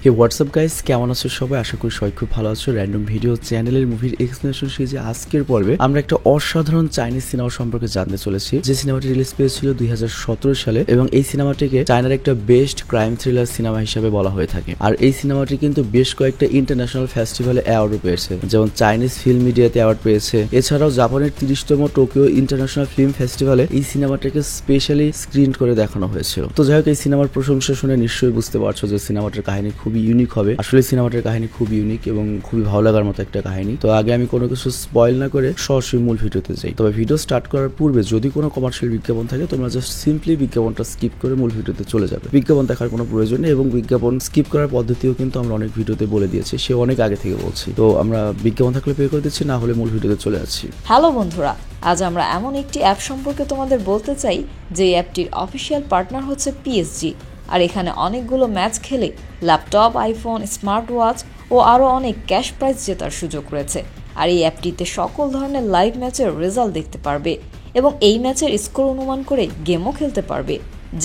হে WhatsApp guys, কেমন আছো সবাই? আশা করি সবাই খুব ভালো আছো। র্যান্ডম ভিডিও চ্যানেলের মুভির এক্সপ্লেনেশন সিরিজে আজকের পর্বে আমরা একটা অসাধারণ চাইনিজ সিনেমা সম্পর্কে জানতে চলেছি, যে সিনেমাটি রিলিজ পেয়েছিল 2017 সালে এবং এই সিনেমাটিকে চায়নার একটা বেস্ট ক্রাইম থ্রিলার সিনেমা হিসেবে বলা হয়ে থাকে। আর এই সিনেমাটি কিন্তু বেশ কয়েকটা ইন্টারন্যাশনাল ফেস্টিভ্যালে অ্যাওয়ার্ডও পেয়েছে, যেমন চাইনিজ ফিল্ম মিডিয়াতে অ্যাওয়ার্ড পেয়েছে। এছাড়াও জাপানের 30তম টোকিও ইন্টারন্যাশনাল ফিল্ম ফেস্টিভ্যালে এই সিনেমাটাকে স্পেশালি স্ক্রিন করে দেখানো হয়েছিল। তো যাই হোক, এই সিনেমার প্রশংসা শুনে নিশ্চয়ই বুঝতে পারছো যে সিনেমাটার কাহিনী খুবই ইউনিক হবে। আসলে সিনেমাটার কাহিনী খুব ইউনিক এবং খুবই ভালো লাগার মতো একটা কাহিনী। তো আগে আমি কোনো কিছু স্পয়েল না করে সরাসরি মূল ভিডিওতে যাই। তবে ভিডিও স্টার্ট করার পূর্বে যদি কোনো কমার্শিয়াল বিজ্ঞাপন থাকে, তোমরা জাস্ট সিম্পলি বিজ্ঞাপনটা স্কিপ করে মূল ভিডিওতে চলে যাবে। বিজ্ঞাপন দেখার কোনো প্রয়োজন নেই এবং বিজ্ঞাপন স্কিপ করার পদ্ধতিও কিন্তু আমরা অনেক ভিডিওতে বলে দিয়েছি, সে অনেক আগে থেকে বলছি। তো আমরা বিজ্ঞাপন থাকলে পে করে দিচ্ছি, না হলে মূল ভিডিওতে চলে যাচ্ছি। হ্যালো বন্ধুরা, আজ আমরা এমন একটি অ্যাপ সম্পর্কে তোমাদের বলতে চাই যে অ্যাপটির অফিসিয়াল পার্টনার হচ্ছে পিএসজি। আর এখানে অনেকগুলো ম্যাচ খেলে ল্যাপটপ, আইফোন, স্মার্ট ওয়াচ ও আরও অনেক ক্যাশ প্রাইজ জেতার সুযোগ রয়েছে। আর এই অ্যাপটিতে সকল ধরনের লাইভ ম্যাচের রেজাল্ট দেখতে পারবে এবং এই ম্যাচের স্কোর অনুমান করে গেমও খেলতে পারবে,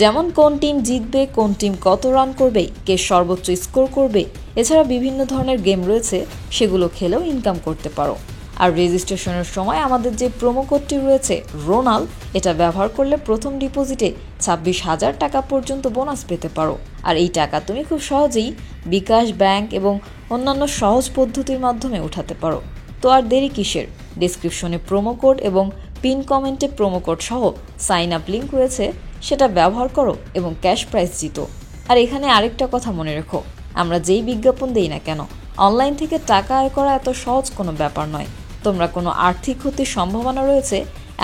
যেমন কোন টিম জিতবে, কোন টিম কত রান করবে, কে সর্বোচ্চ স্কোর করবে। এছাড়া বিভিন্ন ধরনের গেম রয়েছে, সেগুলো খেলেও ইনকাম করতে পারো। আর রেজিস্ট্রেশনের সময় আমাদের যে প্রোমো কোডটি রয়েছে রোনাল, এটা ব্যবহার করলে প্রথম ডিপোজিটে 26,000 টাকা পর্যন্ত বোনাস পেতে পারো। আর এই টাকা তুমি খুব সহজেই বিকাশ, ব্যাংক এবং অন্যান্য সহজ পদ্ধতির মাধ্যমে উঠাতে পারো। তো আর দেরি কিসের? ডেসক্রিপশনে প্রোমো কোড এবং পিন কমেন্টে প্রোমো কোড সহ সাইন আপ লিঙ্ক রয়েছে, সেটা ব্যবহার করো এবং ক্যাশ প্রাইজ জিতো। আর এখানে আরেকটা কথা মনে রেখো, আমরা যেই বিজ্ঞাপন দেই না কেন, অনলাইন থেকে টাকা আয় করা এত সহজ কোনো ব্যাপার নয়। তোমরা কোনো আর্থিক ক্ষতির সম্ভাবনা রয়েছে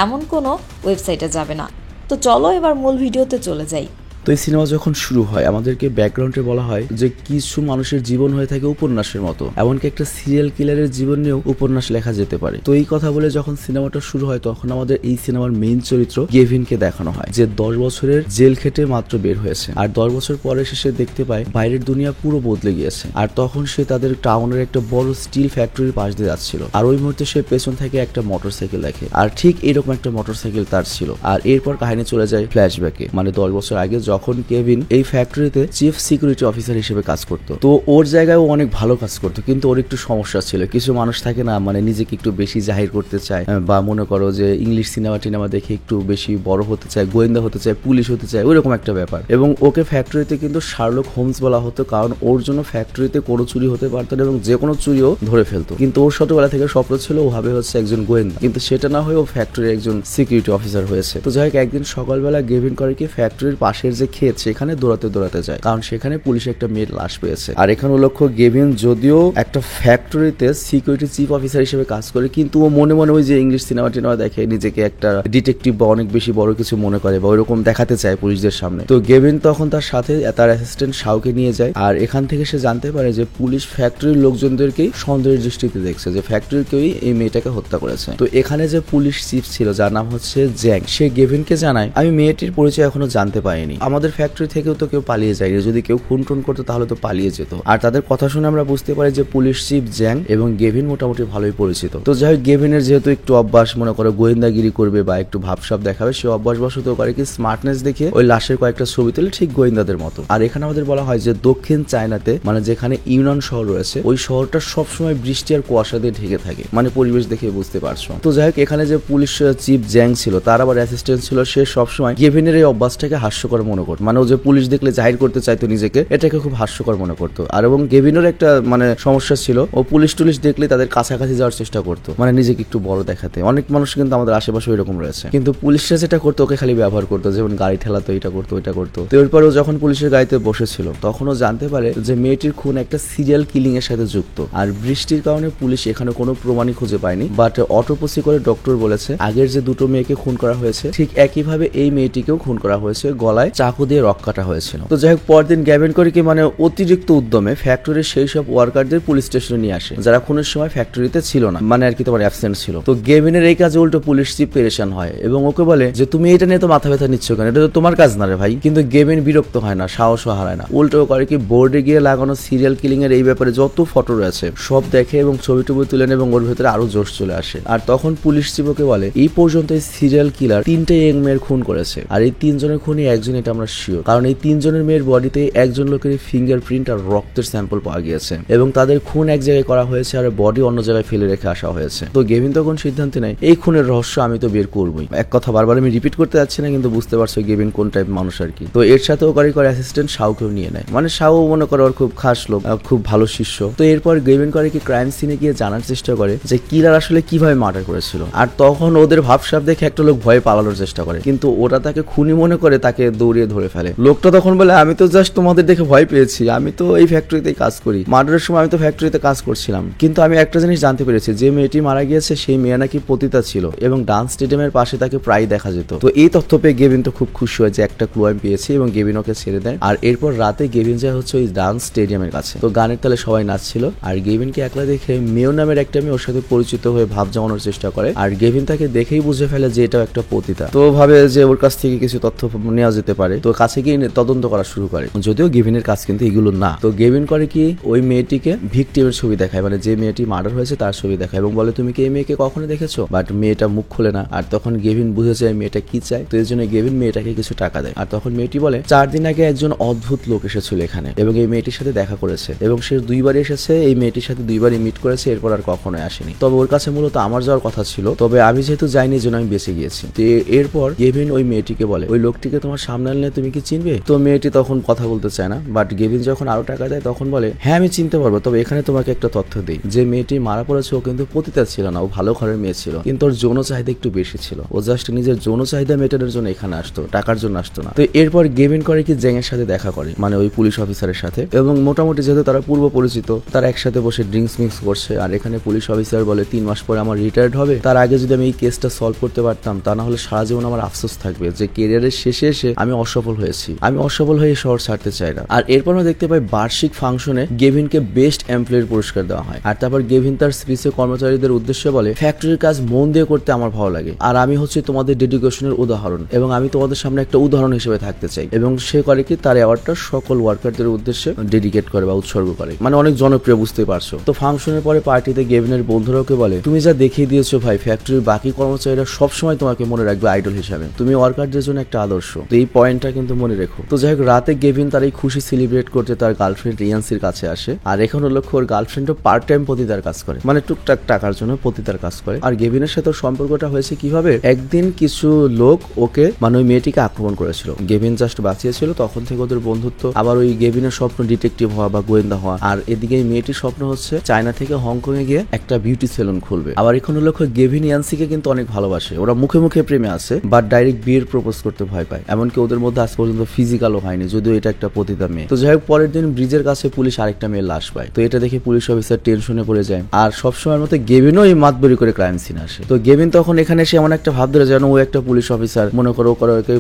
এমন কোনো ওয়েবসাইটে যাবে না। তো চলো এবার মূল ভিডিওতে চলে যাই। তো এই সিনেমা যখন শুরু হয়, আমাদেরকে ব্যাকগ্রাউন্ডে বলা হয় যে কিছু মানুষের জীবন হয়ে থাকে উপন্যাসের মতো, এমনকি একটা সিরিয়াল কিলারের জীবন নিয়েও উপন্যাস লেখা যেতে পারে। তো এই কথা বলে যখন সিনেমাটা শুরু হয়, তখন আমাদের এই সিনেমার মেইন চরিত্র গেভিনকে দেখানো হয়, যে 10 বছরের জেল খেটে মাত্র বের হয়েছে। আর 10 বছর পরে সে দেখতে পায় বাইরের দুনিয়া পুরো বদলে গিয়েছে। আর তখন সে তাদের টাউনের একটা বড় স্টিল ফ্যাক্টরির পাশ দিয়ে যাচ্ছিল, আর ওই মুহূর্তে সে পেছন থেকে একটা মোটরসাইকেল দেখে, আর ঠিক এরকম একটা মোটরসাইকেল তার ছিল। আর এরপর কাহিনী চলে যায় ফ্ল্যাশব্যাকে, মানে 10 বছর আগে যখন কেভিন এই ফ্যাক্টরিতে চিফ সিকিউরিটি অফিসার হিসেবে কাজ করতো। তো ওর জায়গায় ও অনেক ভালো কাজ করতো, কিন্তু ওর একটু সমস্যা ছিল। কিছু মানুষ থাকে না, মানে নিজেকে একটু বেশি জাহির করতে চায়, বা মনে করো যে ইংলিশ সিনেমা টিনেমা দেখে একটু বেশি বড় হতে চায়, গোয়েন্দা হতে চায়, পুলিশ হতে চায়, ওইরকম একটা ব্যাপার। এবং ওকে ফ্যাক্টরিতে কিন্তু শার্লক হোমস বলা হতো, কারণ ওর জন্য ফ্যাক্টরিতে কোনো চুরি হতে পারতো না এবং যে কোনো চুরিও ধরে ফেলতো। কিন্তু ওর ছোটবেলা থেকে স্বপ্ন ছিল ও ভাবে হচ্ছে একজন গোয়েন্দা, কিন্তু সেটা না হয়ে ও ফ্যাক্টরির একজন সিকিউরিটি অফিসার হয়েছে। তো যাই হোক, একদিন সকালবেলা গেভিন করে কি ফ্যাক্টরির পাশের যে ক্ষেত, সেখানে দৌড়াতে যায়, কারণ সেখানে পুলিশ একটা মেয়ের লাশ পেয়েছে। আর এখানে লক্ষ্য, গেভিন যদিও একটা ফ্যাক্টরিতে সিকিউরিটি চিফ অফিসার হিসেবে কাজ করে, কিন্তু ও মনে মনে ওই যে ইংলিশ সিনেমা টিনেমা দেখে নিজেকে একটা ডিটেকটিভ বা অনেক বেশি বড় কিছু মনে করে, বা ওইরকম দেখাতে চায় পুলিশদের সামনে। তো গেভিন তখন তার সাথে তার অ্যাসিস্ট্যান্ট শাওকে নিয়ে যায়। আর এখান থেকে সে জানতে পারে যে পুলিশ ফ্যাক্টরির লোকজনদেরকেই সন্দেহের দৃষ্টিতে দেখছে, যে ফ্যাক্টরির কেউই এই মেয়েটাকে হত্যা করেছে। তো এখানে যে পুলিশ চিফ ছিল, যার নাম হচ্ছে জ্যাং, সে গেভিনকে জানায়, আমি মেয়েটির পরিচয় এখনো জানতে পারিনি, আমাদের ফ্যাক্টরি থেকেও তো কেউ পালিয়ে যায়নি, যদি কেউ খুন টুন করতো তাহলে তো পালিয়ে যেত। আর তাদের কথা শুনে আমরা বুঝতে পারি যে পুলিশ চিফ জ্যাং এবং গেভিন মোটামুটি ভালোই পরিচিত। তো যাই হোক, গেভিনের যেহেতু একটু অভ্যাস, মনে করো গোয়েন্দাগিরি করবে বা একটু ভাবসাব দেখাবে, সে অভ্যাসবশত করে কি স্মার্টনেস দেখে ওই লাশের কয়েকটা ছবি তুলে ঠিক গোয়েন্দাদের মতো। আর এখানে আমাদের বলা হয় যে দক্ষিণ চায়নাতে, মানে যেখানে ইউনান শহর রয়েছে, ওই শহরটা সবসময় বৃষ্টি আর কুয়াশা দিয়ে ঢেকে থাকে, মানে পরিবেশ দেখে বুঝতে পারছো। তো যাই হোক, এখানে যে পুলিশ চিফ জ্যাং ছিল, তার আবার অ্যাসিস্ট্যান্ট ছিল, সে সবসময় গেভিনের এই অভ্যাসটাকে হাস্যকর মনে করত, মানে ও যে পুলিশ দেখলে জাহির করতে চাইতো নিজেকে, এটাকে খুব হাস্যকর মনে করতো। আর এবং গেভিনের একটা মানে সমস্যা ছিল, ও পুলিশ টুলিশ দেখলে তাদের কাছাকাছি যাওয়ার চেষ্টা করতো, মানে নিজেকে একটু বড় দেখাতে। অনেক মানুষ কিন্তু আমাদের আশেপাশে এরকম রয়েছে, কিন্তু পুলিশরা যেটা করতো ওকে খালি ব্যবহার করতো, যেমন গাড়ি ঠেলাতো, এটা করতো, ওইটা করতো। তো এরপর ও যখন পুলিশের গাড়িতে বসেছিল, তখন ও জানতে পারে যে মেয়েটির খুন একটা সিরিয়াল কিলিং এর সাথে যুক্ত। আর বৃষ্টির কারণে পুলিশ এখানে কোনো প্রমাণই খুঁজে পায়নি, বাট অটোপসি করে ডক্টর বলেছে আগের যে দুটো মেয়েকে খুন করা হয়েছে, ঠিক একইভাবে এই মেয়েটিকেও খুন করা হয়েছে, গলায় চাকু দিয়ে রক কাটা হয়েছিল। তো যাই হোক, পরদিন গ্যাভিন করে কি মানে অতিরিক্ত উদ্যমে ফ্যাক্টরির সেই সব ওয়ার্কারদের পুলিশ স্টেশনে নিয়ে আসে, যারা খুনের সময় ফ্যাক্টরিতে ছিল না, মানে আর কি তোমার অ্যাবসেন্ট ছিল। তো গেভিনের এই কাজে উল্টো পুলিশ চিফ পেরেশান হয় এবং ওকে বলে যে তুমি এটা নিয়ে তো মাথা ব্যথা নিচ্ছ কেন, এটা তো তোমার কাজ না রে ভাই। কিন্তু গেভিন বিরক্ত হয় না, সাহসও হারায় না, উল্টো করে কি বোর্ডে গিয়ে লাগানো সিরিয়াল কিলিং এর এই ব্যাপারে যত ফটো রয়েছে সব দেখে এবং ছবি টবি তুলে নেয় এবং ওর ভেতরে আরো জোশ চলে আসে। আর তখন পুলিশ চিফ ওকে বলে এই পর্যন্ত এই সিরিয়াল কিলার 3টে ইয়ং মেয়ের খুন করেছে, আর এই 3 জনের খুনি একজন, এটা আমরা আমরা শিওর, কারণ এই 3 জনের মেয়ের বডিতে একজন লোকের ফিঙ্গারপ্রিন্ট আর রক্তের স্যাম্পল পাওয়া গিয়েছে এবং তাদের খুন এক জায়গায় করা হয়েছে আর বডি অন্য জায়গায় ফেলে রেখে আসা হয়েছে। তো গেভিন তখন সিদ্ধান্ত নেয় এই খুনের রহস্য আমি তো বের করবই। এক কথা বারবার আমি রিপিট করতে যাচ্ছি না, কিন্তু বুঝতে পারছো গেভিন কোন টাইপ মানুষ আর কি। তো এর সাথেও করে অ্যাসিস্ট্যান্ট শাওকেও নিয়ে নেয়, মানে শাও মনে করে ওর খুব খাস লোক, খুব ভালো শিষ্য। তো এরপর গেভিন করে কি ক্রাইম সিনে গিয়ে জানার চেষ্টা করে যে কিলার আসলে কিভাবে মার্ডার করেছিল। আর তখন ওদের ভাবসাব দেখে একটা লোক ভয়ে পালানোর চেষ্টা করে, কিন্তু ওরা তাকে খুনি মনে করে তাকে দৌড়িয়ে ধরে ফেলে। লোকটা তখন বলে আমি তো জাস্ট তোমাদের দেখে ভয় পেয়েছি, আমি তো এই ফ্যাক্টরিতেই কাজ করি, মার্ডারের সময় আমি তো ফ্যাক্টরিতে কাজ করছিলাম। কিন্তু আমি একটা জিনিস জানতে পেরেছি, যে মেয়েটি মারা গিয়েছে সেই মেয়ে নাকি পতিতা ছিল এবং ডান্স স্টেডিয়ামের পাশে তাকে প্রায় দেখা যেত। তো এই তথ্য পেয়ে গেভিন তো খুব খুশি হয় যে একটা ক্লু আমি পেয়েছি এবং গেভিন ওকে ছেড়ে দেয়। আর এরপর রাতে গেভিন যায় হচ্ছে ওই ডান্স স্টেডিয়ামের কাছে। তো গানের তালে সবাই নাচছিল আর গেভিনকে একলা দেখে মেয় নামের একটা মেয়ে ওর সাথে পরিচিত হয়ে ভাব জমানোর চেষ্টা করে। আর গেভিন তাকে দেখেই বুঝে ফেলে যে এটাও একটা পতিতা। তো ভাবে যে ওর কাছ থেকে কিছু তথ্য নেওয়া যেতে পারে, তো কাছে গিয়ে তদন্ত করা শুরু করে। যদিও গেভিনের কাজ কিন্তু এগুলো না। তো গেভিন করে কি ওই মেয়েটিকে ভিকটিমের ছবি দেখায়, মানে যে মেয়েটি মার্ডার হয়েছে তার ছবি দেখায় এবং বলে তুমি কি এই মেয়েকে কখনো দেখেছো? বাট মেয়েটা মুখ খোলে না। আর তখন গেভিন বুঝে যায় মেয়েটা কি চায়, তো এর জন্য গেভিন মেয়েটাকে কিছু টাকা দেয়। আর তখন মেয়েটি বলে 4 দিন আগে একজন অদ্ভুত লোক এসেছিল এখানে এবং এই মেয়েটির সাথে দেখা করেছে এবং সে 2বার এসেছে, এই মেয়েটির সাথে 2বারই মিট করেছে, এরপর আর কখনোই আসেনি। তবে ওর কাছে মূলত আমার যাওয়ার কথা ছিল, তবে আমি যেহেতু যাইনি জন্য আমি বেঁচে গিয়েছি। তো এরপর গেভিন ওই মেয়েটিকে বলে ওই লোকটিকে তোমার সামনে আনলে তুমি কি চিনবে? তো মেয়েটি তখন কথা বলতে চায় না, বাট গেভিন যখন আরো টাকা দেয় তখন বলে হ্যাঁ আমি চিনতে পারবো, তবে এখানে তোমাকে একটা তথ্য দিই, যে মেয়েটি মারা পড়েছে ও কিন্তু পতিতা ছিল না, ও ভালো ঘরের মেয়ে ছিল, কিন্তু ওর যৌন চাহিদা একটু বেশি ছিল। ও জাস্ট নিজের যৌন চাহিদা মেটানোর জন্য এখানে আসতো, টাকার জন্য আসতো না। তো এরপর গেভিন করে কি জ্যাং এর সাথে দেখা করে, মানে ওই পুলিশ অফিসারের সাথে, এবং মোটামুটি যেহেতু তারা পূর্ব পরিচিত তারা একসাথে বসে ড্রিঙ্কস মিক্স করছে। আর এখানে পুলিশ অফিসার বলে 3 মাস পরে আমার রিটায়ার্ড হবে, তার আগে যদি আমি এই কেসটা সলভ করতে পারতাম তা না হলে সারা জীবন আমার আফসোস থাকবে যে ক্যারিয়ারের শেষে এসে আমি অসফল হয়েছি, আমি অসফল হয়ে শহর ছাড়তে চাই না। আর এরপর আমরা দেখতে পাই বার্ষিক ফাংশনে গেভিনকে বেস্ট এমপ্লয়ের পুরস্কার দেওয়া হয়। আর তারপর গেভিন তার স্পিচে কর্মচারীদের উদ্দেশ্যে বলে ফ্যাক্টরির কাজ মন দিয়ে করতে আমার ভালো লাগে আর আমি হচ্ছে তোমাদের ডেডিকেশনের উদাহরণ এবং আমি তোমাদের সামনে একটা উদাহরণ হিসেবে থাকতে চাই। এবং সে করে কি তার অ্যাওয়ার্ডটা সকল ওয়ার্কারদের উদ্দেশ্যে ডেডিকেট করে বা উৎসর্গ করে, মানে অনেক জনপ্রিয়, বুঝতে পারছো। তো ফাংশনের পরে পার্টিতে গেভিনের বন্ধুরা ওকে বলে তুমি যা দেখিয়ে দিয়েছো ভাই, ফ্যাক্টরির বাকি কর্মচারীরা সবসময় তোমাকে মনে রাখবে আইডল হিসাবে, তুমি ওয়ার্কারদের জন্য একটা আদর্শ। তো এই পয়েন্টটা কিন্তু মনে রেখো। তো যাই হোক, রাতে গেভিন তার এই খুশি সেলিব্রেট করতে তার গার্লফ্রেন্ড ইয়ান্সির কাছে আসে। আর এখন হলো ওর গার্লফ্রেন্ডও পার্ট টাইম পতিতার কাজ করে, মানে টুকটাক টাকার জন্য পতিতার কাজ করে। আর গেভিনের সাথে সম্পর্কটা হয়েছে কিভাবে, একদিন কিছু লোক ওকে মানে ওই মেয়েটিকে আক্রমণ করেছিল, গেভিন জাস্ট বাঁচিয়েছিল, তখন থেকে ওদের বন্ধুত্ব। আবার ওই গেভিনের স্বপ্ন ডিটেকটিভ হওয়া বা গোয়েন্দা হওয়া, আর এদিকে এই মেয়েটির স্বপ্ন হচ্ছে চায়না থেকে হংকং এ গিয়ে একটা বিউটি সেলুন খুলবে। আবার এখন হলো গেভিন ইয়ান্সিকে কিন্তু অনেক ভালোবাসে, ওরা মুখে মুখে প্রেমে আছে, বাট ডাইরেক্ট বিয়ের প্রপোজ করতে ভয় পায়, এমনকি ওদের মধ্যে আজ পর্যন্ত ফিজিক্যালও হয়নি, যদিও এটা একটা পতিতা মেয়ে। তো যাই হোক, পরের দিন ব্রিজের কাছে পুলিশ আরেকটা মেয়ের লাশ পায়। তো এটা দেখে পুলিশ অফিসার টেনশনে পড়ে যায়। আর সবসময়ের মতো গেভিনও এই মাতবরি করে ক্রাইম সিন আসে। তো গেভিন তখন এখানে এসে এমন একটা ভাব ধরে যেন ও একটা পুলিশ অফিসার, মনে করো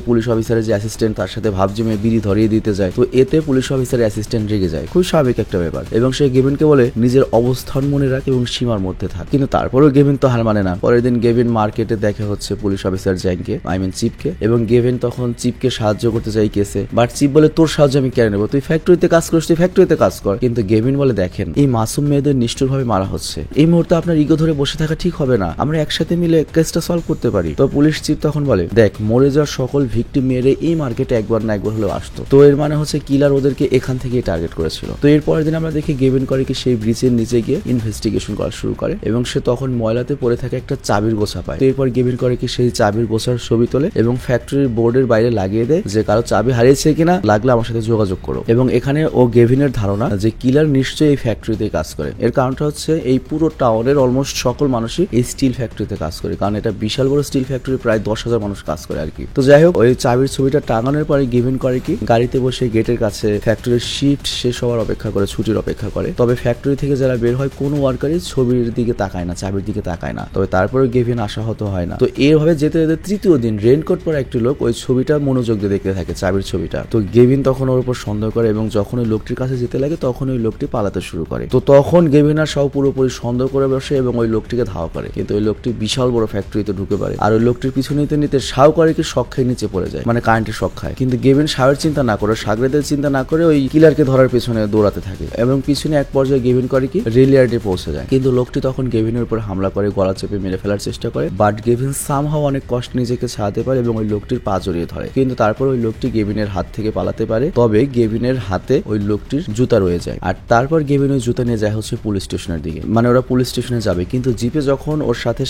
পুলিশ অফিসারের যে অ্যাসিস্ট্যান্ট তার সাথে ভাব জমে বিড়ি ধরিয়ে দিতে যায়। তো এতে পুলিশ অফিসারের অ্যাসিস্ট্যান্ট রেগে যায়, খুব স্বাভাবিক একটা ব্যাপার, এবং সে গেভিনকে বলে নিজের অবস্থান মনে রাখ এবং সীমার মধ্যে থাক। কিন্তু তারপরেও গেভিন তো হার মানে না। পরের দিন গেভিন মার্কেটে দেখা হচ্ছে পুলিশ অফিসার জ্যাংকে, চিপকে, এবং গেভিন তখন চিপকে সাহায্য করতে চাই কেসে, বাট চিপ বলে তোর সাহায্য আমি কেড়ে নেবো, তুই ফ্যাক্টরিতে কাজ করিস, তুই ফ্যাক্টরিতে কাজ কর। কিন্তু গেভিন বলে দেখেন এই মাসুম মেয়েদের নিষ্ঠুরভাবে মারা হচ্ছে, এই মুহূর্তে আপনার ইগো ধরে বসে থাকা ঠিক হবে না, আমরা একসাথে মিলে কেসটা সলভ করতে পারি। তো পুলিশ চিফ তখন বলে দেখ মরে যাওয়ার সকল ভিকটিম মেয়েরে এই মার্কেটে একবার না একবার হলেও আসতো, তো এর মানে হচ্ছে কিলার ওদেরকে এখান থেকেই টার্গেট করেছিল। তো এর পরের দিন আমরা দেখি গেভিন করে কি সেই ব্রিজের নিচে গিয়ে ইনভেস্টিগেশন করা শুরু করে এবং সে তখন ময়লাতে পড়ে থাকে একটা চাবির গোছা পায়। তো এরপর গেভিন করে কি সেই চাবির গোছার ছবি তোলে এবং ফ্যাক্টরির বোর্ডের বাইরে লাগিয়ে দেয় যে কারো চাবি হারিয়েছে কিনা, লাগলে আমার সাথে যোগাযোগ করো। এবং এখানে ও গেভিনের ধারণা যে কিলার নিশ্চয়ই এই ফ্যাক্টরিতে কাজ করে। এর কারণটা হচ্ছে এই পুরো টাউনের অলমোস্ট সকল মানুষই এই স্টিল ফ্যাক্টরিতে কাজ করে, কারণ এটা বিশাল বড় স্টিল ফ্যাক্টরি, প্রায় 10,000 মানুষ কাজ করে আর কি। তো যাই হোক, ওই চাবির ছবিটা টাঙানোর পরে গেভিন করে কি গাড়িতে বসে গেটের কাছে ফ্যাক্টরির শিফট শেষ হওয়ার অপেক্ষা করে, ছুটির অপেক্ষা করে। তবে ফ্যাক্টরি থেকে যারা বের হয় কোনো ওয়ার্কারই ছবির দিকে তাকায় না, চাবির দিকে তাকায় না। তবে তারপরে গেভিন আশাহত হয় না। তো এভাবে যেতে যেতে তৃতীয় দিন রেইনকোট পরা একটি লোক ওই ছবিটা মনোযোগ দিয়ে দেখতে থাকে, চাবির ছবিটা। তো গেভিন তখন ওর উপর সন্দেহ করে এবং যখন ওই লোকটির কাছে যেতে লাগে তখন ওই লোকটি পালাতে শুরু করে। তো তখন গেভিন আর সব পুরোপুরি সন্দেহ করে বসে এবং ওই লোকটিকে ধাওয়া করে, কিন্তু ওই লোকটি বিশাল বড় ফ্যাক্টরিতে ঢুকে পড়ে। আর ওই লোকটির পিছু নিতে নিতে শাও করে কি শক খেয়ে নিচে পড়ে যায়, মানে কারেন্টের শক খায়। কিন্তু গেভিন শাওয়ের চিন্তা না করে, সাগরেদের চিন্তা না করে ওই কিলারকে ধরার পেছনে দৌড়াতে থাকে এবং পিছনে এক পর্যায়ে গেভিন করে কি রেল ইয়ার্ডে পৌঁছে যায়। কিন্তু লোকটি তখন গেভিনের উপর হামলা করে গলা চেপে মেরে ফেলার চেষ্টা করে, বাট গেভিন সামহাও অনেক কষ্ট নিজেকে ছাড়াতে পারে এবং ওই লোকটির পা জড়িয়ে ধরে। কিন্তু তারপরে ওই লোকটি গেভিনের হাত থেকে পালাতে পারে, তবে গেভিনের হাতে ওই লোকটির জুতা রয়ে যায়। আর তারপর গেভিন ওই জুতা নিয়ে যায় হচ্ছে পুলিশ স্টেশনের দিকে, মানে ওরা পুলিশ স্টেশনে যাবে। কিন্তু জিপে যখন ওর সাথে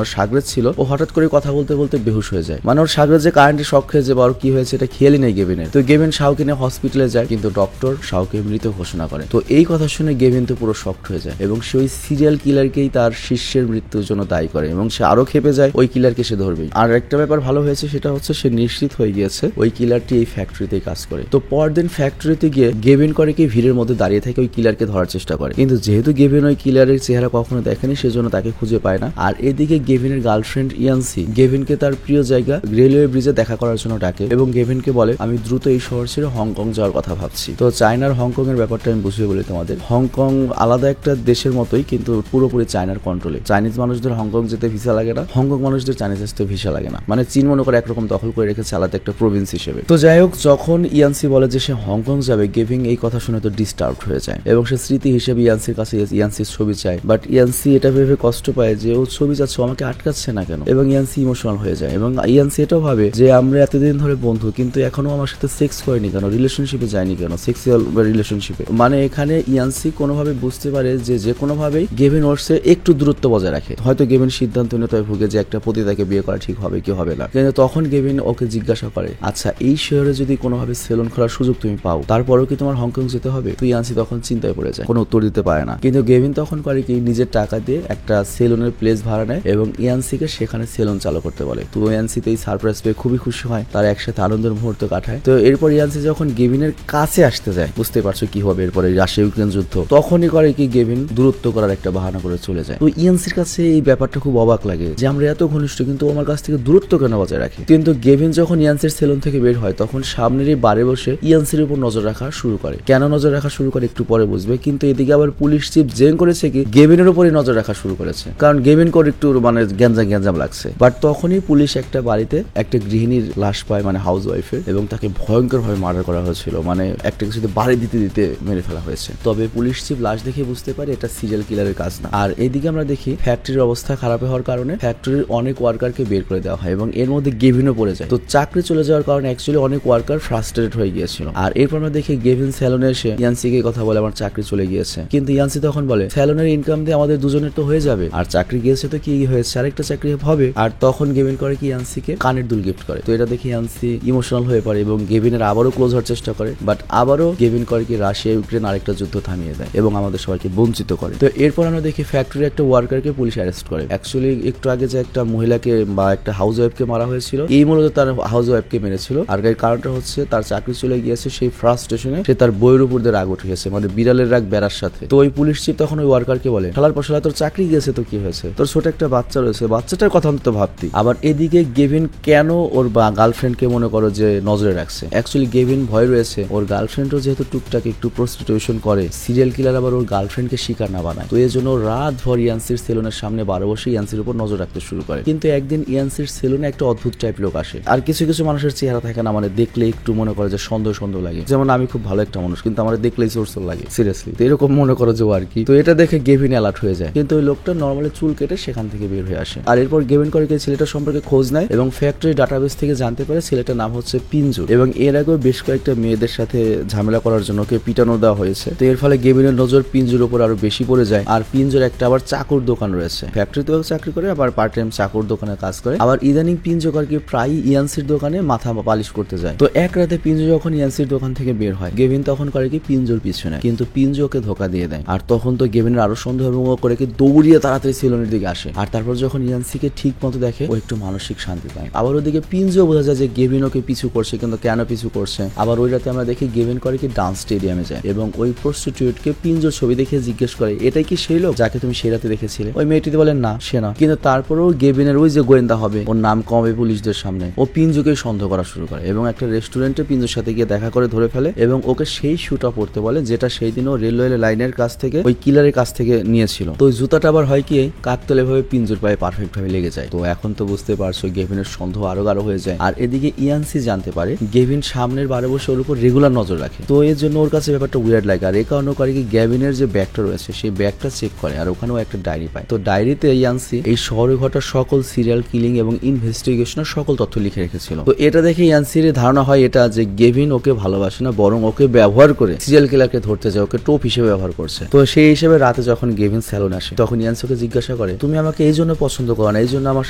ওর সাগরেদ ছিল, ও হঠাৎ করে কথা বলতে বলতে বেহুশ হয়ে যায়। মানে ওর সাগরেদ যে কারেন্টে শক খেয়ে যে বড় কি হয়েছে এটা খেয়ালই নেই গেভিনের। তো গেভিন শাওকে নিয়ে হসপিটালে যায়, কিন্তু ডক্টর শাওকে মৃত ঘোষণা করে। তো এই কথা শুনে গেভিন তো পুরো শকড হয়ে যায় এবং সে ওই সিরিয়াল কিলারকেই তার শিষ্যের মৃত্যুর জন্য দায়ী করে এবং সে আরো খেপে যায় ওই কিলারকে সে ধরবে। আর একটা ব্যাপার ভালো হয়েছে, সেটা হচ্ছে সে নিশ্চিত হয়ে গিয়েছে ওই কিলারটি এই ফ্যাক্টরিতেই কাজ করে। তো পরদিন ফ্যাক্টরিতে গিয়ে গেভিন করে কি ভিড়ের মধ্যে দাঁড়িয়ে থাকে ওই কিলারকে ধরার চেষ্টা করে, কিন্তু যেহেতু গেভিন ওই কিলারের চেহারা কখনো দেখেনি সেজন্য তাকে খুঁজে পায় না। আর এদিকে গেভিনের গার্লফ্রেন্ড ইয়ানসি গেভিনকে তার প্রিয় জায়গা রেলওয়ে ব্রিজে দেখা করার জন্য ডাকে এবং গেভিনকে বলে আমি দ্রুত এই শহর ছেড়ে হংকং যাওয়ার কথা ভাবছি। তো চায়নার হংকং এর ব্যাপারটা আমি বুঝিয়ে বলি তোমাদের। হংকং আলাদা একটা দেশের মতোই, কিন্তু পুরোপুরি চায়নার কন্ট্রোলে। চাইনিজ মানুষদের হংকং যেতে ভিসা লাগে না, হংকং মানুষদের চাইনিজ আসতে ভিসা লাগে না। মানে চীন মনে করে একরকম দখল করে রেখেছে আলাদা একটা প্রভিন্স হিসেবে। তো যাই হোক, যখন ইয়ানসি বলে যে সে হংকং যাবে, গেভিন এই কথা শুনে তো ডিস্টার্ব হয়ে যায় এবং সে স্মৃতি হিসেবে ইয়ানসির কাছে ইয়ানসির ছবি চায়। বাট ইয়ানসি এটা ভেবে কষ্ট পায় যে ও ছবি চাচ্ছে, আমাকে আটকাচ্ছে না কেন, এবং ইয়ানসি ইমোশনাল হয়ে যায়। এবং ইয়ানসি এটাও ভাবে যে আমরা এতদিন ধরে বন্ধু, কিন্তু এখনো আমার সাথে সেক্স করেনি কেন, রিলেশনশিপে যায়নি কেন, সেক্সুয়াল রিলেশনশিপে। মানে এখানে ইয়ানসি কোনোভাবে বুঝতে পারে যে কোনোভাবেই গেভিন ওর সে একটু দূরত্ব বজায় রাখে। হয়তো গেভিন সিদ্ধান্ত নিতে ভুগে যে একটা পতিতাকে বিয়ে করা ঠিক হবে কি হবে না, কিন্তু তখন গেভিন ওকে জিজ্ঞাসা করে আচ্ছা এই শহরে যদি কোনোভাবে সেলুন খোলার সুযোগ তুমি পাও, তারপরেও কি তোমার হংকং যেতে হবে? তুই ইয়ানসি তখন চিন্তায় পড়ে যায়, কোনো উত্তর দিতে পারে না। কিন্তু গেভিন তখন করে কি নিজের টাকা দিয়ে একটা সেলুনের প্লেস ভাড়া নেয় এবং ইয়ানসিকে সেখানে সেলুন চালু করতে বলে। তো ইয়ানসিতে এই সারপ্রাইজ পেয়ে খুবই খুশি হয়, তার একসাথে আনন্দের মুহূর্ত কাটায়। তো এরপর ইয়ানসি যখন গেভিনের কাছে আসতে যায়, বুঝতে পারছো কি হবে এরপরে রাশিয়া ইউক্রেন যুদ্ধ, তখনই করে কি গেভিন দূরত্ব করার একটা বাহানা করে চলে যায়। তো ইয়ানসির কাছে এই ব্যাপারটা খুব অবাক লাগে যে আমরা এত ঘনিষ্ঠ কিন্তু আমার কাছ থেকে দূরত্ব কেন বজায় রাখি। কিন্তু গেভিন যখন ইয়ানসির সেলুন থেকে বের হয় তখন সামনের এই বারে বসে ইয়ানসির উপর নজর রাখা শুরু করে। কেন নজর রাখা শুরু করে একটু পরে বুঝবে। কিন্তু এদিকে আবার পুলিশ চিফ জেন করেছে কি গেভিনের উপরই নজর রাখা শুরু করেছে, কারণ গেভিন করে একটু মানে গ্যাঞ্জাম লাগছে। বাট তখনই পুলিশ একটা বাড়িতে একটা গৃহিণীর লাশ পায়, মানে হাউস ওয়াইফের, এবং তাকে ভয়ঙ্কর ভাবে মার্ডার করা হয়েছিল, মানে একটা কিছুতে বাড়ি দিতে মেরে ফেলা হয়েছে। তবে পুলিশ চিফ লাশ দেখে বুঝতে পারে এটা সিরিয়াল কিলারের কাজ না। আর এইদিকে আমরা দেখি ফ্যাক্টরির অবস্থা খারাপ হওয়ার কারণে ফ্যাক্টরির অনেক ওয়ার্কারকে বের করে দেওয়া হয় এবং এর মধ্যে গেভিনও পড়ে যায়। তো চাকরি চলে যাওয়ার কারণে অ্যাকচুয়ালি অনেক ওয়ার্কার ফ্রাস্ট্রেটেড হয়ে গিয়েছিল। আর এরপর আমরা দেখি গেভিন স্যালনে এসে ইয়ানসিকে কথা বলে আমার চাকরি চলে গিয়েছে, কিন্তু ইয়ানসি তখন বলে স্যালনের ইনকাম দিয়ে আমাদের দুজনের তো হয়ে যাবে, আর চাকরি গিয়েছে তো কি হয়েছে, আরেকটা চাকরি হবে। আর তখন গেভিন করে কি ইয়ানসিকে কানের দুল গিফট করে। তো এটা দেখে ইয়ানসি ইমোশনাল হয়ে পড়ে এবং গেভিনের আবারও ক্লোজ হওয়ার চেষ্টা করে। বাট আবারও গেভিন করে কি রাশিয়া ইউক্রেন আরেকটা যুদ্ধ থামিয়ে দেয় এবং আমাদের সবাইকে বঞ্চিত করে। তো এরপর আমরা দেখি ফ্যাক্টরির একটা ওয়ার্কারকে পুলিশ অ্যারেস্ট করে। অ্যাকচুয়ালি একটু আগে যে একটা মহিলাকে বা একটা হাউস ওয়াইফকে মারা হয়েছিল, এই মূলত তার হাউস ওয়াইফকে মেরেছিল। আর এর কারণটা হচ্ছে তার চাকরি চলে গিয়েছে, সেই ফ্রাস্ট্রেশনে সে তার বইয়ের উপর দিয়ে রাগ উঠে গেছে, মানে বিড়ালের রাগ বেড়ার সাথে। তো ওই পুলিশ চিফ তখন ওই ওয়ার্কারকে বলে শালার পশলা তোর চাকরি গিয়েছে তো কি হয়েছে, তোর ছোট একটা বাচ্চা রয়েছে, বাচ্চাটার কথা অন্তত ভাবতি। আবার এদিকে গেভিন কেন ওর গার্লফ্রেন্ডকে মনে করো যে নজরে রাখছে, অ্যাকচুয়ালি গেভিন ভয় রয়েছে ওর গার্লফ্রেন্ডও যেহেতু টুকটাক একটু প্রস্টিটিউশন করে, সিরিয়াল কিলার আবার ওর গার্লফ্রেন্ডকে শিকার না বানায়। তো এই জন্য রাত ভর ইয়ানসির সেলুনের সামনে বারো বসে ইয়ানসির উপর নজর রাখতে শুরু করে। কিন্তু একদিন ইয়ানসির সেলুনে একটা অদ্ভুত টাইপ লোক আসে। আর কিছু কিছু মানুষের চেহারা থাকে না, মানে দেখলে একটু মনে করে যে সন্দেহ লাগে, যেমন আমি খুব ভালো একটা মানুষ কিন্তু আমার দেখলেই চোর লাগে সিরিয়াসলি, তো এরকম মনে করো যে আর কি। তো এটা দেখে গেভিন অ্যালার্ট হয়ে যায়, কিন্তু ওই লোকটা নর্মালি চুল কেটে সেখান থেকে বের হয়ে আসে। আর এরপর গেভিন করে ছেলেটার সম্পর্কে খোঁজ নেয় এবং ফ্যাক্টরি ডাটাবেস থেকে জানতে পারে ছেলেটার নাম হচ্ছে পিঞ্জু এবং এর আগেও বেশ কয়েকটা মেয়েদের সাথে ঝামেলা করার জন্য ওকে পিটানো দেওয়া হয়েছে। তো এর ফলে গেভিনের নজর পিঞ্জুর উপর আরো বেশি পড়ে যায়। আর পিঞ্জুর একটা আবার চাকুর দোকান রয়েছে, ফ্যাক্টরিতেও চাকরি করে আবার পার্ট টাইম চাকুর দোকানে কাজ করে। আবার ইদানিং পিঞ্জু কি প্রায় ইয়ানসির দোকানে মাথা পালিশ করতে যায়। তো এক রাতে পিঞ্জু যখন ইয়ানসির দোকান থেকে বের হয়, গেভিন তখন করে কি পিঞ্জুর পিছনে, কিন্তু পিঞ্জু ওকে ধোকা দিয়ে দেয়। আর তখন তো গেভিনের আরো সন্দেহ এবং ও করে কি দৌড়িয়ে তাড়াতাড়ি সেলুনের দিকে আসে। আর তারপর যখন ইয়ানসিকে ঠিক মতো দেখে, ও একটু মানসিক শান্তি পায়। আবার ওদিকে পিঞ্জু বোঝা যায় যে গেভিন ওকে পিছু করছে, কিন্তু কেন পিছু করছে। আবার ওই রাতে আমরা দেখি গেভিন করে কি ডান্স স্টেডিয়ামে যায় এবং ওই প্রস্টিটিউটকে পিঞ্জুর ছবি দেখে জিজ্ঞেস করে এটাই কি সেই লোক যাকে তুমি সেই রাতে দেখেছিলে? ওই মেয়েটি বলেন না সে না, কিন্তু তারপরেও গেভিনের ওই যে গোয়েন্দা হবে ওর নাম কমে পুলিশদের সামনে, ও পিঞ্জুকে সন্দেহ করা শুরু করে এবং একটা রেস্টুরেন্টে পিঞ্জুর সাথে গিয়ে দেখা করে ধরে ফেলে এবং ওকে সেই শুটা পড়তে বলে যেটা সেই দিনও রেলওয়ে লাইনের কাছ থেকে ওই কিলারের কাছ থেকে নিয়েছিল। তো ওই জুতাটা আবার হয় কি কাকতলে ভাবে পিঞ্জুর পায়ে পারফেক্ট ভাবে লেগে যায়। তো এখন তো বুঝতে পারছো গেভিনের সন্দেহ আরো গাঢ় হয়ে যায়। আর এদিকে ইয়ানসি জানতে পারে গেভিন সামনের বারে বসে ওর উপর রেগুলার নজর রাখে। তো এর জন্য ওর কাছে ব্যাপারটা উইয়ার্ড লাগে। আর এই কারণে করে কি গেভিনের যে ব্যাগটা রয়েছে সেই ব্যাগটা চেক করে আর ওখানেও একটা ডায়েরি পায়। তো ডায়েরিতে ইয়ানসি এই শহরে ঘটা সকল সিরিয়াল কিলিং এবং ইনভেস্টিগেশনের সকল তথ্য লিখে রেখেছিল। তো এটা দেখে দেখে ইয়ানসির ধারণা হয় এটা যে গেভিন ওকে ভালোবাসে না, বরং ওকে ব্যবহার করে সিরিয়াল কিলারকে ধরতে যায়, ওকে টোপ হিসেবে ব্যবহার করছে। তো সেই হিসেবে রাতে যখন গেভিন স্যালুন আসে তখন ইয়ানসি ওকে জিজ্ঞাসা করে তুমি আমাকে এই জন্য পছন্দ করো না, এই জন্য আমার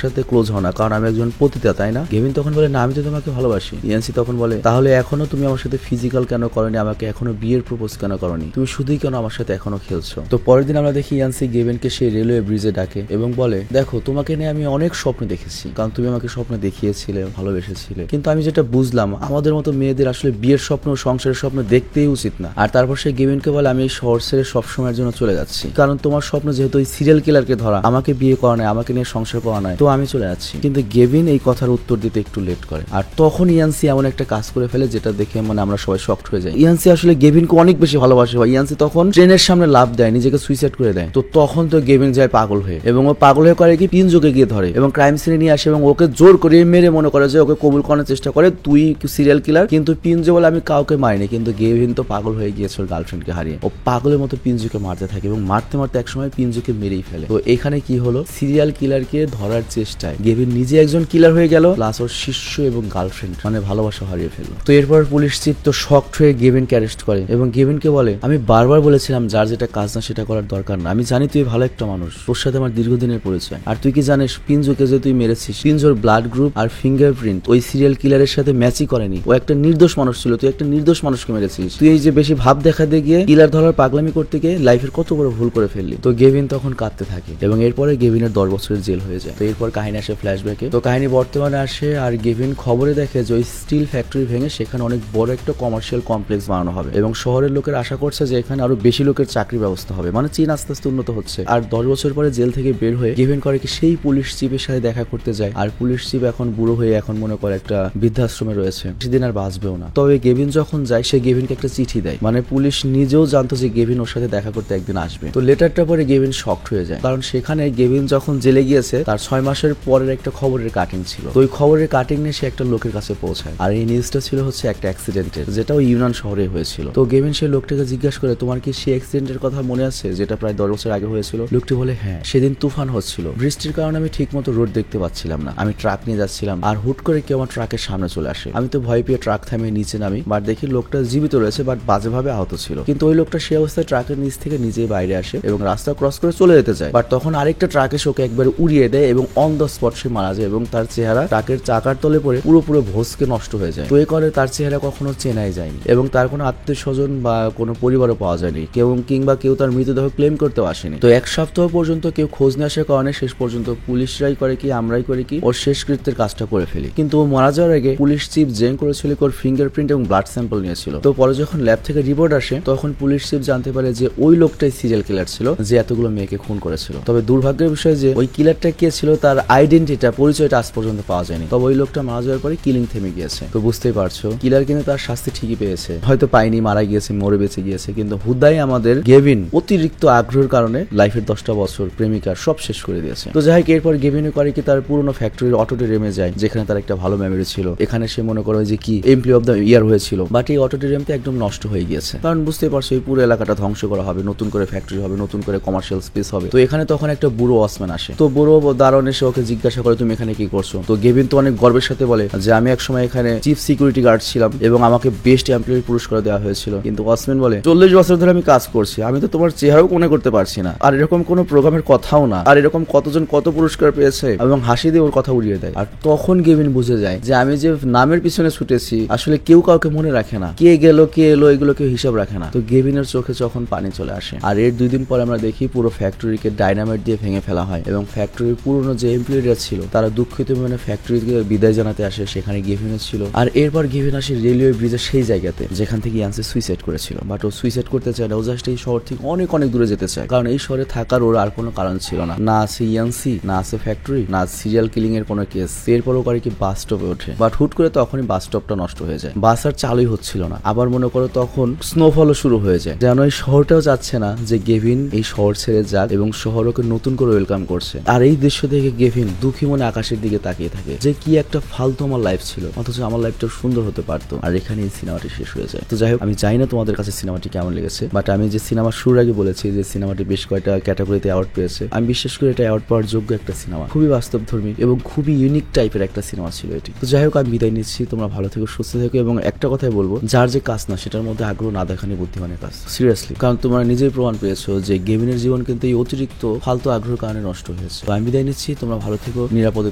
সাথে ক্লোজ হও না, কারণ আমি একজন পতিতা, তাই না? গেভিন তখন বলে না, আমি তো তোমাকে ভালোবাসি। ইয়ানসি তখন বলে তাহলে এখনো তুমি আমার সাথে ফিজিক্যাল কেন করনি, আমাকে এখনো বিয়ের প্রপোজ কেন করনি, তুমি শুধুই কেন আমার সাথে এখনো খেলছো? তো পরের দিন আমরা দেখি ইয়ানসি গেভিনকে সেই রেলওয়ে ব্রিজে ডাকে এবং বলে দেখো তোমাকে নিয়ে আমি অনেক স্বপ্ন দেখেছি, কারণ তুমি আমাকে স্বপ্ন দেখিয়েছিলে, ভালোবেসেছিলে, কিন্তু আমি যেটা বুঝলাম আমাদের মতো মেয়েদের আসলে বিয়ের স্বপ্ন, সংসারের স্বপ্ন দেখতেই উচিত না। আর তারপর সে গেভিনকে বলে আমি এই শহর ছেড়ে সবসময়ের জন্য চলে যাচ্ছি, কারণ তোমার স্বপ্ন যেহেতু ওই সিরিয়াল কিলারকে ধরা, আমাকে বিয়ে করা নয়, আমাকে নিয়ে সংসার করা নয়, তো আমি চলে যাচ্ছি। কিন্তু গেভিন এই কথার উত্তর দিতে একটু লেট করে। আর তখন ইয়ানসি এমন একটা কাজ করে ফেলে যেটা দেখে মানে আমরা সবাই শকড হয়ে যাই। ইয়ানসি আসলে গেভিনকে অনেক বেশি ভালোবাসে। ইয়ানসি তখন ট্রেনের সামনে লাফ দেয়, নিজেকে সুইসাইড করে দেয়। তো তখন তো গেভিন যায় পাগল হয়ে, এবং ও পাগল হয়ে করে কি পিনজোকে গিয়ে ধরে এবং ক্রাইম সিনে নিয়ে আসে এবং ওকে জোর করে মেরে মনে করে যে ওকে কবুল করার চেষ্টা করে তুই সিরিয়াল কিলার, কিন্তু পিনজো বলে আমি কাউকে মারিনি। কিন্তু গেভিন তো পাগল হয়ে গিয়েছে ওর গার্লফ্রেন্ডকে হারিয়ে, ও পাগলের মতো পিনজোকে মারতে থাকে এবং মারতে মারতে একসময় পিনজোকে মেরেই ফেলে। তো এখানে কি হলো, সিরিয়াল কিলারকে ধরার চেষ্টায় গেভিন নিজে একজন কিলার হয়ে গেল, প্লাস ওর শিষ্য এবং গার্লফ্রেন্ড মানে ভালোবাসা হারিয়ে ফেললো। তো এরপর পুলিশ চিফ তো শকড হয়ে গেভিনকে অ্যারেস্ট করে এবং গেভিনকে বলে আমি বারবার বলেছিলাম যার যেটা কাজ না সেটা করার দরকার না, আমি জানি তুই ভালো একটা মানুষ, তোর সাথে আমার দীর্ঘদিনের পরিচয়, আর তুই কি জানিস পিনজোকে যে তুই মেরেছিস, পিনজোর ব্লাড গ্রুপ আর ফিঙ্গারপ্রিন্ট ওই সিরিয়াল কিলারের সাথে ম্যাচই করেনি, ও একটা নির্দোষ মানুষ ছিল, তুই একটা নির্দোষ মানুষকে মেরেছিস, তুই এই যে বেশি ভাব দেখাতে গিয়ে কিলার ধরার পাগলামি করতে গিয়ে লাইফের কত বড় ভুল করে ফেললি। তো গেভিন তখন কাঁদতে থাকে এবং এরপরে গেভিনের 10 বছরের জেল হয়ে যায়। তো এরপর কাহিনী আসে ফ্ল্যাশব্যাকে। তো কাহিনী বর্তমানে আসে আর গেভিন খবরে দেখে যে ওই স্টিল ফ্যাক্টরি ভেঙে সেখানে অনেক বড় একটা কমার্শিয়াল কমপ্লেক্স বানানো হবে এবং শহরের লোকের আশা করছে যে এখানে আরো বেশি লোকের চাকরির ব্যবস্থা হবে, মানে চীন আস্তে আস্তে উন্নত হচ্ছে। আর 10 বছর পরে জেল থেকে বের হয়ে গেভিন করে কি সেই পুলিশ চিফের সাথে দেখা করতে যায়। আর পুলিশ চিফ এখন বুড়ো হয়ে এখন মনে করে একটা বৃদ্ধাশ্রমে রয়েছে, সেদিন আর বাঁচবেও না। তবে গেভিন যখন যায় সে গেভিনকে একটা চিঠি দেয়, মানে পুলিশ নিজেও জানতো যে গেভিন ওর সাথে দেখা করতে একদিন আসবে। তো লেটারটা পরে গেভিন শকড হয়ে যায়, কারণ সেখানে গেভিন যখন জেলে গিয়েছে তার 6 মাসের পরের একটা খবরের কাটিং ছিল। তো ওই খবরের কাটিং নিয়ে সে একটা লোকের কাছে পৌঁছায়, আর এই নিউজটা ছিল হচ্ছে একটা অ্যাক্সিডেন্টের, যেটা ওই ইউনান শহরে হয়েছিল। তো গেভিন সেই লোকটাকে জিজ্ঞাসা করে তোমার কি সেই অ্যাক্সিডেন্টের কথা মনে আছে যেটা প্রায় 10 বছর আগে হয়েছিল? লোকটি বলে হ্যাঁ, সেদিন তুফান হচ্ছিল, বৃষ্টির কারণে আমি ঠিক মতো রোড দেখতে পাচ্ছিলাম না, আমি ট্রাক নিয়ে যাচ্ছিলাম আর হুট করে কেউ আমার ট্রাকের সামনে চলে আসে, আমি তো ভয় পেয়ে ট্রাক থামিয়ে নিচে নামি, বাট দেখি লোকটা জীবিত রয়েছে বাট বাজেভাবে আহত ছিল। কিন্তু ওই লোকটা সেই অবস্থায় ট্রাকের নিচ থেকে নিজেই বাইরে আসে এবং রাস্তা ক্রস করে চলে যেতে চায়, বাট তখন আরেকটা ট্রাক এসে ওকে একবার উড়িয়ে দেয় এবং অন দ্য স্পট সে মারা যায় এবং তার চেহারা ট্রাকের চাকার তলে পড়ে পুরো ভোসকে নষ্ট হয়ে যায়। তো এই করে তার চেহারা কখনো চেনাই যায়নি এবং তার কোনো আত্মীয় স্বজন বা কোনো পরিবারও পাওয়া যায়নি, কিংবা কেউ তার মৃতদেহ ক্লেম করতেও আসেনি। তো 1 সপ্তাহ পর্যন্ত কেউ খোঁজ না আসার কারণে শেষ পর্যন্ত পুলিশরাই করে কি আমরাই করে কি ওর শেষকৃত্যের কাজটা করে ফেলি। কিন্তু ও মারা যাওয়ার আগে পুলিশ চিফ জেন করেছিল ওর ফিঙ্গারপ্রিন্ট এবং ব্লাড স্যাম্পল নিয়েছিল। তো পরে যখন ল্যাব থেকে রিপোর্ট আসে তখন পুলিশ চিফ জানতে পারে যে ওই লোকটাই সিরিয়াল কিলার ছিল যে এতগুলো মেয়েকে খুন করেছিল। তবে দুর্ভাগ্যের বিষয় যে ওই কিলারটা কে ছিল তার আইডেন্টিটা, পরিচয়টা আজ পর্যন্ত পাওয়া যায়নি। তবে ওই লোকটা মারা যাওয়ার পরে কিলিং থেমে গিয়েছে। তো বুঝতেই পারছো কিলার কিন্তু তার শাস্তি ঠিকই পেয়েছে, হয়তো পায়নি, মারা গিয়েছে, মরে বেঁচে গিয়েছে, কিন্তু হুদাই আমাদের গেভিন অতিরিক্ত আগ্রহের কারণে লাইফের 10টা বছর প্রেমিকার সব শেষ করে দিয়েছে। তো যাই হোক এরপর গেভিন করে কি তার পুরোনো ফ্যাক্টরির অটোডিরেমে যায় যেখানে তার একটা ভালো মেমোরি ছিল। এখানে সে মনে করে যে কি এমপ্লয়ি অফ দ্য ইয়ার হয়েছিল, বাট এই অটোডিরেমটা একদম নষ্ট হয়ে গিয়েছে, কারণ বুঝতে পারছো এই পুরো এলাকাটা ধ্বংস করা হবে, নতুন করে ফ্যাক্টরি হবে, নতুন করে কমার্শিয়াল স্পেস হবে। তো এখানে তখন একটা বুড়ো ওয়াচম্যান আসে। তো বুড়ো দারোয়ান এসে ওকে জিজ্ঞাসা করে তুমি এখানে কি করছো? তো গেভিন তো অনেক গর্বের সাথে বলে যে আমি একসময় এখানে চিফ সিকিউরিটি গার্ড ছিলাম এবং আমাকে বেস্ট এমপ্লয়ি পুরস্কার দেওয়া হয়েছিল। কিন্তু ওয়াচম্যান বলে 40 বছর ধরে আমি কাজ করছি, আমি তো তোমার চেহারাও মনে করতে পারছি না, আর এরকম কোনো প্রোগ্রামের কথাও না, আর এরকম কতজন কত পুরস্কার পেয়েছে, এবং হাসি দিয়ে ওর কথা উড়িয়ে দেয়। আর তখন গেভিন বুঝে যায় যে আমি যে নামের পিছনে ছুটেছি আসলে কেউ কাউকে মনে রাখে না, কে গেল কে এলো এগুলো কেউ হিসাব রাখে না। তো গেভিনের চোখে যখন পানি চলে আসে, আর এর 2 দিন পরে আমরা দেখি পুরো ফ্যাক্টরিকে ডাইনামাইট দিয়ে ভেঙে ফেলা হয় এবং ফ্যাক্টরির পুরনো যে এমপ্লয়িরা ছিল তারা দুঃখিত মানে ফ্যাক্টরিকে বিদায় জানাতে আসে, সেখানে গেভিনও ছিল। আর এরপর গেভিন আসে রেলওয়ে ব্রিজের সেই জায়গাতে যেখান থেকে ইয়ানসি সুইসাইড করেছিল, বাট ও সুইসাইড করতে চায় না, ও জাস্ট এই শহর থেকে অনেক দূরে যেতে চায়, কারণ এই শহরে থাকার ওর আর কোনো কারণ ছিল না, না আছে ইয়ানসি, না আছে ফ্যাক্টরি, না সিরিয়াল কিলিং এর কোনো কেস। এরপরও করে কি বাস স্টপে ওঠে, বাট হুট করে তখনই বাস স্টপটা নষ্ট হয়ে যায়, বাস আর চালুই হচ্ছিল না। আবার মনে করো তখন স্নোফলও শুরু হয়ে যায়, যেন এই শহরটাও যাচ্ছে না যে গেভিন এই শহর ছেড়ে যাক এবং শহর ওকে নতুন করে ওয়েলকাম করছে। আর এই দৃশ্য দেখে গেভিন দুঃখী মনে আকাশের দিকে তাকিয়ে থাকে যে কি একটা ফালতু আমার লাইফ ছিল, অথচ আমার লাইফটা সুন্দর হতে পারতো। আর এখানে এই সিনেমাটি শেষ হয়ে যায়। তো যাই হোক আমি জানি না তোমাদের কাছে সিনেমাটি কেমন লেগেছে, বাট আমি যে সিনেমা শুরুর আগে বলেছি যে সিনেমাটি বেশ কয়েকটা ক্যাটাগরিতে অ্যাওয়ার্ড পেয়েছে, আমি বিশ্বাস করি এটা অ্যাওয়ার্ড পাওয়ার যোগ্য একটা সিনেমা, খুবই বাস্তবধর্মী এবং খুবই ইউনিক টাইপের একটা সিনেমা ছিল এটি। তো যাই হোক আমি বিদায় নিচ্ছি। তোমরা ভালো থেকো, সুস্থ থেকো, এবং একটা কথাই বলবো, যার যে কাজ না সেটার মধ্যে আগ্রহ না দেখানি বুদ্ধিমানের কাজ, সিরিয়াসলি। কারণ তোমরা নিজেই প্রমাণ পেয়েছো যে গেমিংয়ের জীবন কিন্তু এই অতিরিক্ত ফালতু আগ্রহের কারণে নষ্ট হয়েছে। তো আমি বিদায় নিচ্ছি, তোমরা ভালো থেকো, নিরাপদে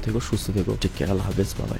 থেকো, সুস্থ থেকো, টেক কেয়ার, আল্লাহ হাফেজ, বাই।